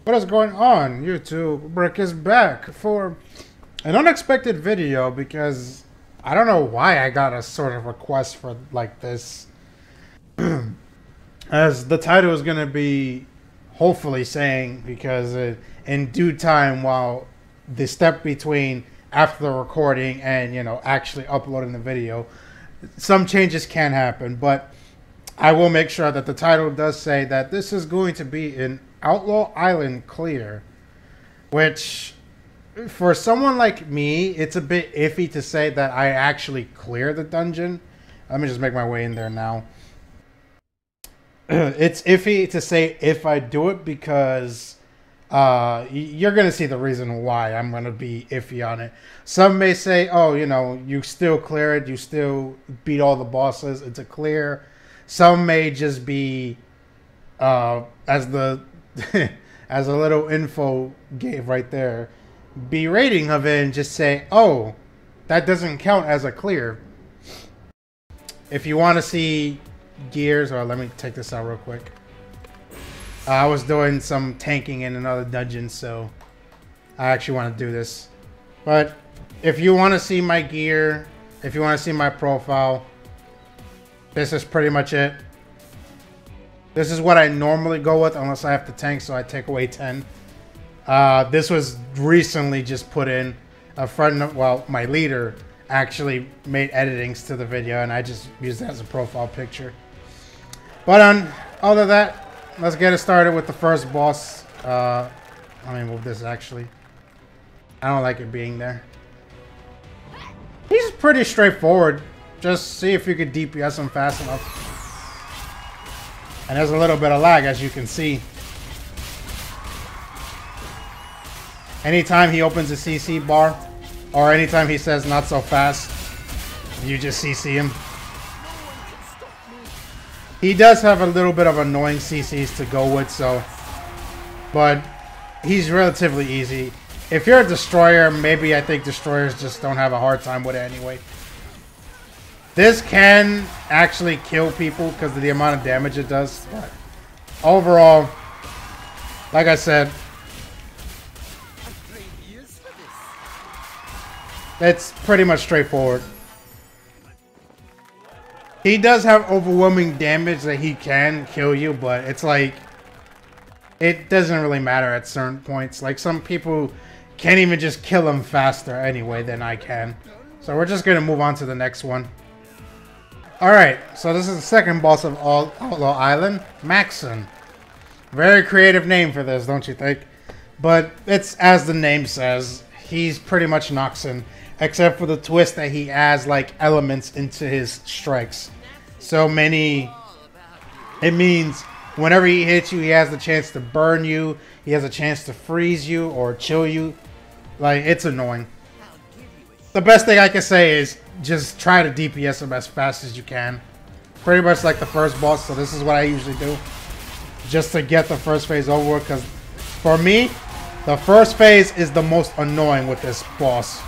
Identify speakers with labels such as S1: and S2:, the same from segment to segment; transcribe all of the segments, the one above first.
S1: What is going on? YouTube Brick is back for an unexpected video because I don't know why I got a sort of request for like this. As the title is going to be hopefully saying, because in due time, while the step between after the recording and, you know, actually uploading the video, some changes can happen, but I will make sure that the title does say that this is going to be an Outlaw Island clear, which for someone like me, it's a bit iffy to say that I actually clear the dungeon. Let me just make my way in there now. It's iffy to say if I do it because you're going to see the reason why I'm going to be iffy on it. Some may say, oh, you know, you still clear it. You still beat all the bosses. It's a clear. Some may just be, as the as a little info gave right there, be rating of it and just say, oh, that doesn't count as a clear. If you want to see gears, or let me take this out real quick. I was doing some tanking in another dungeon, so I actually want to do this. But if you want to see my gear, if you want to see my profile, this is pretty much it. This is what I normally go with, unless I have to tank, so I take away 10. This was recently just put in. A friend of, well, my leader actually made editings to the video, and I just used it as a profile picture. But other than that, let's get it started with the first boss. Let me move this, actually. I don't like it being there. He's pretty straightforward. Just see if you could DPS him fast enough. And there's a little bit of lag, as you can see. Anytime he opens a CC bar, or anytime he says not so fast, you just CC him. He does have a little bit of annoying CCs to go with, so, but he's relatively easy. If you're a destroyer, maybe I think destroyers just don't have a hard time with it anyway. This can actually kill people because of the amount of damage it does, but overall, like I said, it's pretty much straightforward. He does have overwhelming damage that he can kill you, but it's like, it doesn't really matter at certain points. Like, some people can't even just kill him faster anyway than I can. So we're just going to move on to the next one. Alright, so this is the second boss of Outlaw Island, Maxon. Very creative name for this, don't you think? But it's as the name says, he's pretty much Noxon, except for the twist that he adds like elements into his strikes. So many, it means whenever he hits you, he has the chance to burn you, he has a chance to freeze you or chill you. Like, it's annoying. The best thing I can say is just try to DPS him as fast as you can. Pretty much like the first boss, so this is what I usually do. Just to get the first phase over with, because for me, the first phase is the most annoying with this boss.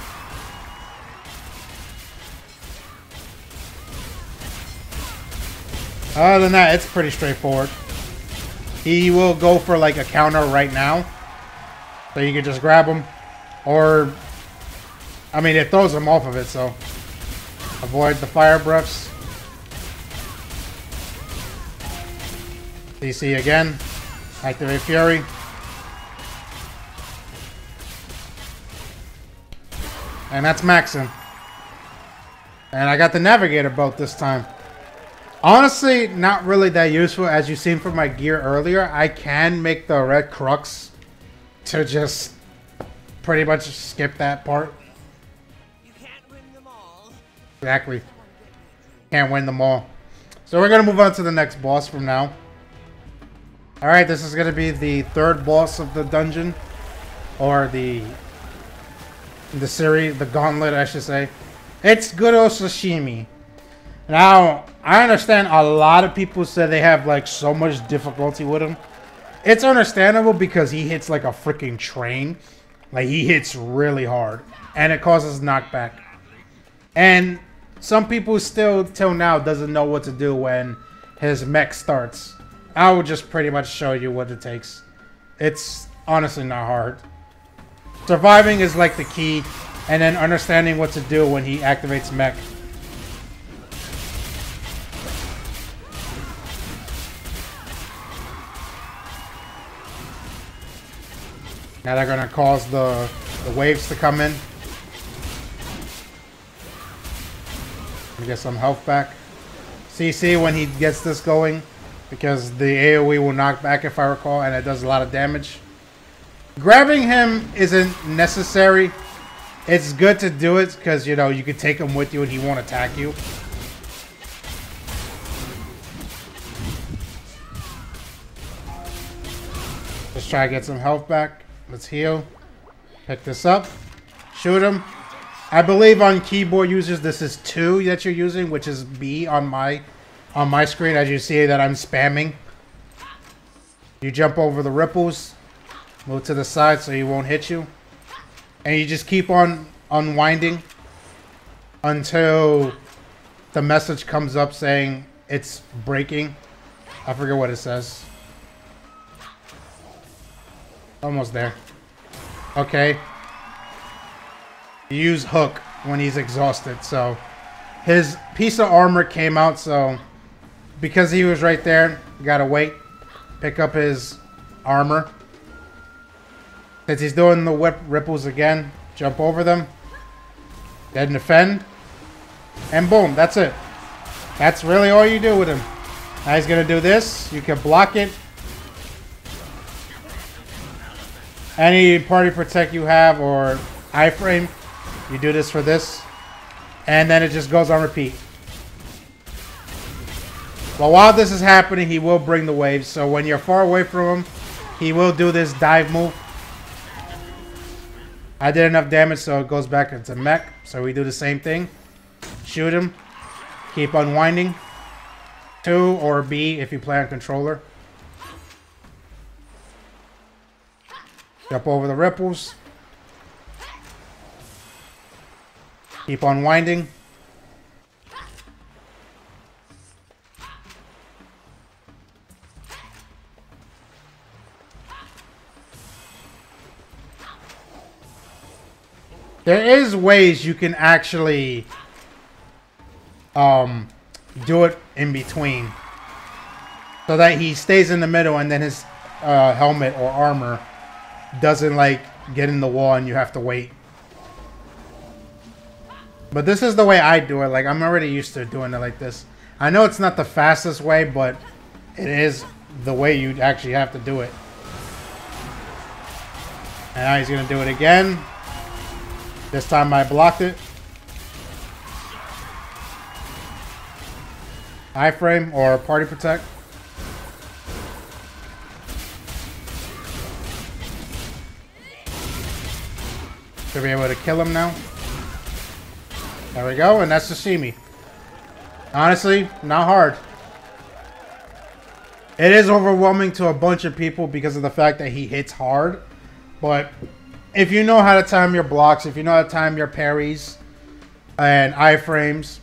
S1: Other than that, it's pretty straightforward. He will go for like a counter right now. So you can just grab him. Or, I mean, it throws him off of it, so avoid the fire breaths. CC again. Activate Fury. And that's Maxon. And I got the Navigator boat this time. Honestly, not really that useful. As you've seen from my gear earlier, I can make the red crux to just pretty much skip that part.
S2: You can't win them all.
S1: Exactly. Can't win them all. So we're going to move on to the next boss from now. Alright, this is going to be the third boss of the dungeon. Or the series, the gauntlet, I should say. It's good old Sashimi. Now, I understand a lot of people say they have like so much difficulty with him. It's understandable because he hits like a freaking train. Like, he hits really hard. And it causes knockback. And some people still, till now, doesn't know what to do when his mech starts. I will just pretty much show you what it takes. It's honestly not hard. Surviving is like the key, and then understanding what to do when he activates mech. Now they're gonna cause the waves to come in. Get some health back. CC when he gets this going, because the AoE will knock back if I recall, and it does a lot of damage. Grabbing him isn't necessary. It's good to do it because, you know, you can take him with you and he won't attack you. Let's try to get some health back. Let's heal. Pick this up. Shoot him. I believe on keyboard users this is 2 that you're using, which is B on my screen, as you see that I'm spamming. You jump over the ripples, move to the side so he won't hit you, and you just keep on unwinding until the message comes up saying it's breaking. I forget what it says. Almost there. Okay. You use hook when he's exhausted, so his piece of armor came out, so because he was right there, you gotta wait, pick up his armor. Since he's doing the whip ripples again, jump over them, then defend, and boom, that's it. That's really all you do with him. Now he's gonna do this, you can block it. Any party protect you have or iframe, you do this for this, and then it just goes on repeat. But while this is happening, he will bring the waves, so when you're far away from him, he will do this dive move. I did enough damage so it goes back into mech, so we do the same thing. Shoot him, keep unwinding. 2 or B if you play on controller. Jump over the ripples. Keep on winding. There is ways you can actually do it in between so that he stays in the middle and then his helmet or armor doesn't like get in the wall and you have to wait. But this is the way I do it. Like, I'm already used to doing it like this. I know it's not the fastest way, but it is the way you actually have to do it. And now he's going to do it again. This time I blocked it. Iframe or party protect. Should be able to kill him now. There we go, and that's Sashimi. Honestly, not hard. It is overwhelming to a bunch of people because of the fact that he hits hard. But if you know how to time your blocks, if you know how to time your parries and iframes,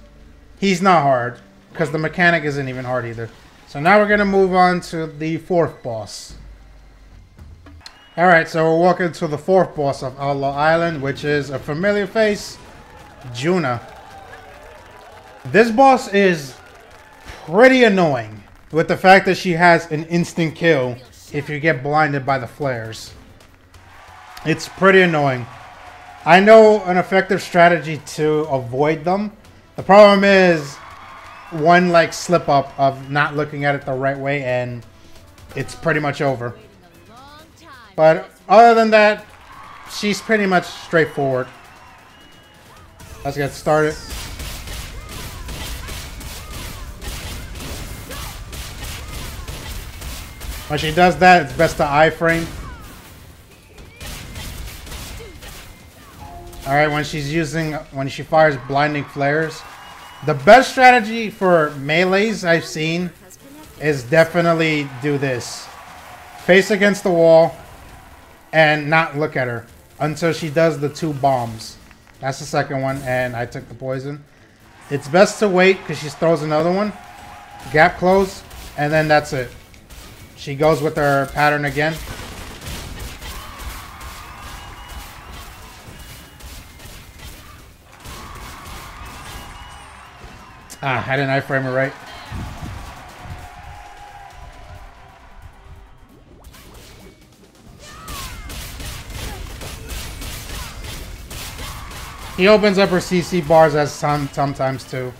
S1: he's not hard. Because the mechanic isn't even hard either. So now we're going to move on to the 4th boss. Alright, so we're walking to the 4th boss of Outlaw Island, which is a familiar face, Juna. This boss is pretty annoying with the fact that she has an instant kill if you get blinded by the flares. It's pretty annoying. I know an effective strategy to avoid them. The problem is one like slip up of not looking at it the right way and it's pretty much over. But other than that, she's pretty much straightforward. Let's get started. When she does that, it's best to iframe. Alright, when she fires blinding flares. The best strategy for melees I've seen is definitely do this. Face against the wall and not look at her until she does the 2 bombs. That's the second one, and I took the poison. It's best to wait because she throws another one. Gap close, and then that's it. She goes with her pattern again. Ah, I didn't iframe it right. He opens up her CC bars as sometimes too.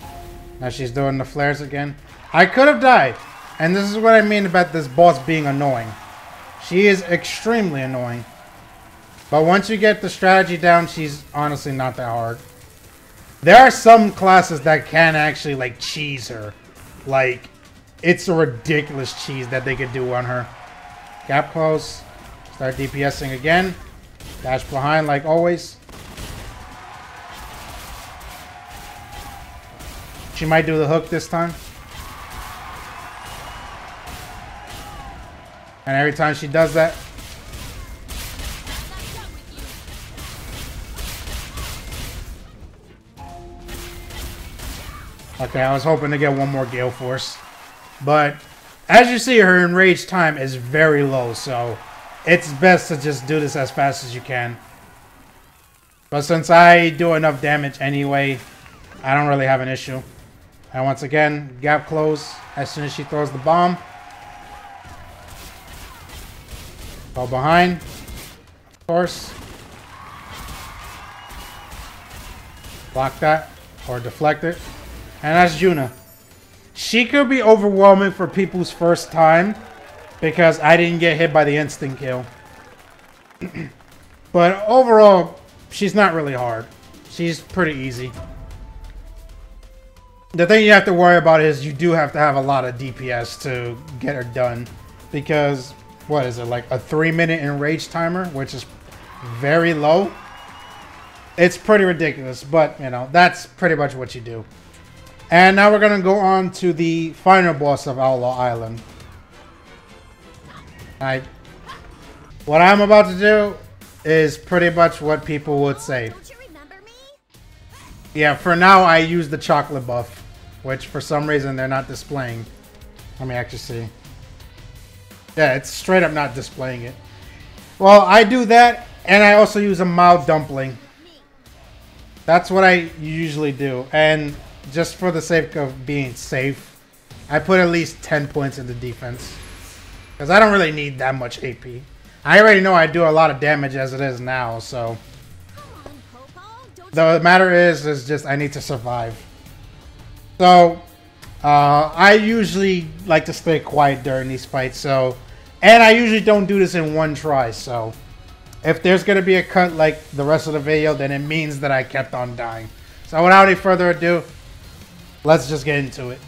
S1: Now she's doing the flares again. I could have died. And this is what I mean about this boss being annoying. She is extremely annoying. But once you get the strategy down, she's honestly not that hard. There are some classes that can actually like cheese her. Like, it's a ridiculous cheese that they could do on her. Gap close. Start DPSing again. Dash behind like always. She might do the hook this time. And every time she does that, okay, I was hoping to get one more Gale Force. But as you see, her enrage time is very low, so it's best to just do this as fast as you can. But since I do enough damage anyway, I don't really have an issue. And once again, gap close as soon as she throws the bomb. Go behind, of course. Block that or deflect it. And that's Juna. She could be overwhelming for people's first time because I didn't get hit by the instant kill. But overall, she's not really hard. She's pretty easy. The thing you have to worry about is you do have to have a lot of DPS to get her done. Because, what is it, like a 3-minute enrage timer, which is very low. It's pretty ridiculous, but, you know, that's pretty much what you do. And now we're going to go on to the final boss of Outlaw Island. What I'm about to do is pretty much what people would say.
S2: Don't you remember me?
S1: Yeah, for now I use the chocolate buff, which for some reason they're not displaying. Let me actually see. Yeah, it's straight up not displaying it. Well, I do that, and I also use a mild dumpling. That's what I usually do, and just for the sake of being safe, I put at least 10 points into defense. Because I don't really need that much AP. I already know I do a lot of damage as it is now, so... The matter is just I need to survive. So, I usually like to stay quiet during these fights, so... And I usually don't do this in one try, so... If there's going to be a cut like the rest of the video, then it means that I kept on dying. So without any further ado, let's just get into it.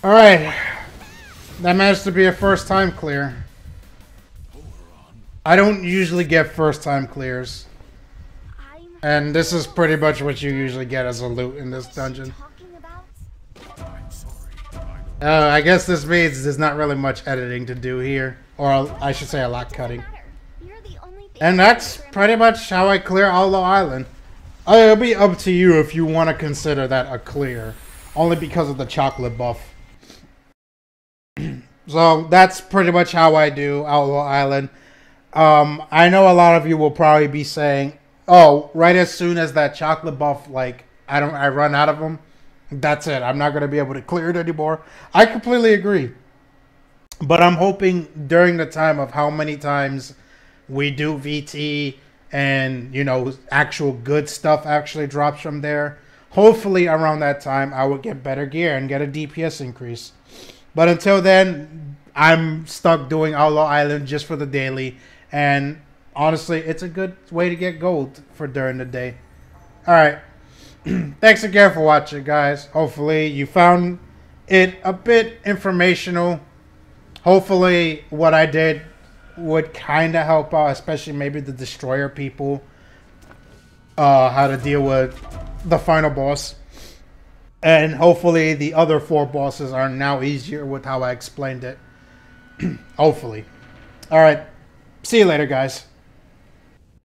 S1: Alright. That managed to be a first time clear. I don't usually get first time clears. And this is pretty much what you usually get as a loot in this dungeon. I guess this means there's not really much editing to do here. Or I should say a lot cutting. And that's pretty much how I clear Outlaw Island. It'll be up to you if you want to consider that a clear. Only because of the chocolate buff. So that's pretty much how I do Outlaw Island. I know a lot of you will probably be saying, oh, right as soon as that chocolate buff, like, I run out of them, that's it. I'm not going to be able to clear it anymore. I completely agree. But I'm hoping during the time of how many times we do VT and, you know, actual good stuff actually drops from there. Hopefully around that time I will get better gear and get a DPS increase. But until then, I'm stuck doing Outlaw Island just for the daily. And honestly, it's a good way to get gold for during the day. Alright. Thanks again for watching, guys. Hopefully you found it a bit informational. Hopefully what I did would kind of help out, especially maybe the destroyer people. How to deal with the final boss. And hopefully the other 4 bosses are now easier with how I explained it. Hopefully. Alright. See you later, guys.